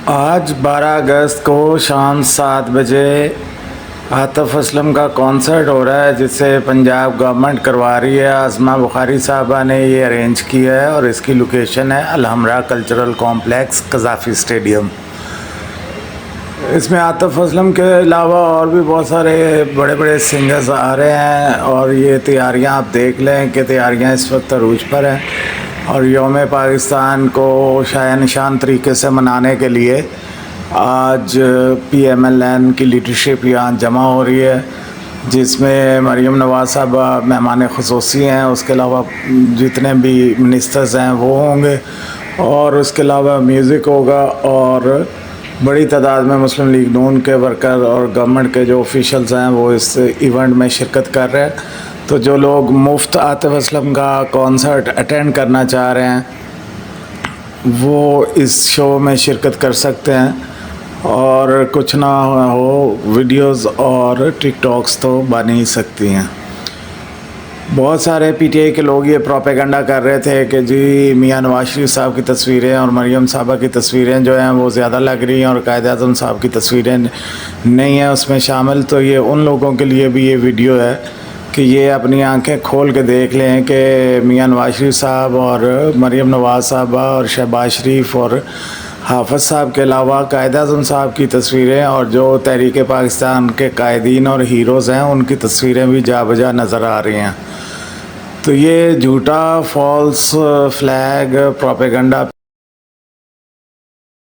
آج 12 اگست کو شام 7 بجے عاطف اسلم کا کانسرٹ ہو رہا ہے، جسے پنجاب گورنمنٹ کروا رہی ہے۔ عاصمہ بخاری صاحبہ نے یہ ارینج کیا ہے اور اس کی لوکیشن ہے Alhamra cultural complex, Gaddafi stadium. اس میں عاطف اسلم کے علاوہ اور بھی بہت سارے بڑے بڑے سنگرز آ رہے ہیں، اور یہ تیاریاں آپ دیکھ لیں کہ تیاریاں اس وقت عروج پر ہیں، اور یوم پاکستان کو شایع نشان طریقے سے منانے کے لیے آج PMLN کی لیڈرشپ یہاں جمع ہو رہی ہے، جس میں مریم نواز صاحبہ مہمان خصوصی ہیں۔ اس کے علاوہ جتنے بھی منسٹرز ہیں وہ ہوں گے، اور اس کے علاوہ میوزک ہوگا، اور بڑی تعداد میں مسلم لیگ نون کے ورکر اور گورنمنٹ کے جو آفیشلز ہیں وہ اس ایونٹ میں شرکت کر رہے ہیں۔ تو جو لوگ مفت عاطف اسلم کا کانسرٹ اٹینڈ کرنا چاہ رہے ہیں وہ اس شو میں شرکت کر سکتے ہیں، اور کچھ نہ ہو ویڈیوز اور ٹک ٹاکس تو بن ہی سکتی ہیں۔ بہت سارے PTI کے لوگ یہ پروپیگنڈا کر رہے تھے کہ جی میاں نواز شریف صاحب کی تصویریں اور مریم صاحبہ کی تصویریں جو ہیں وہ زیادہ لگ رہی ہیں، اور قائد اعظم صاحب کی تصویریں نہیں ہیں اس میں شامل۔ تو یہ ان لوگوں کے لیے بھی یہ ویڈیو ہے کہ یہ اپنی آنکھیں کھول کے دیکھ لیں کہ میاں نواز شریف صاحب اور مریم نواز صاحبہ اور شہباز شریف اور حافظ صاحب کے علاوہ قائد اعظم صاحب کی تصویریں اور جو تحریک پاکستان کے قائدین اور ہیروز ہیں ان کی تصویریں بھی جا بجا نظر آ رہی ہیں۔ تو یہ جھوٹا فالس فلیگ پروپیگنڈا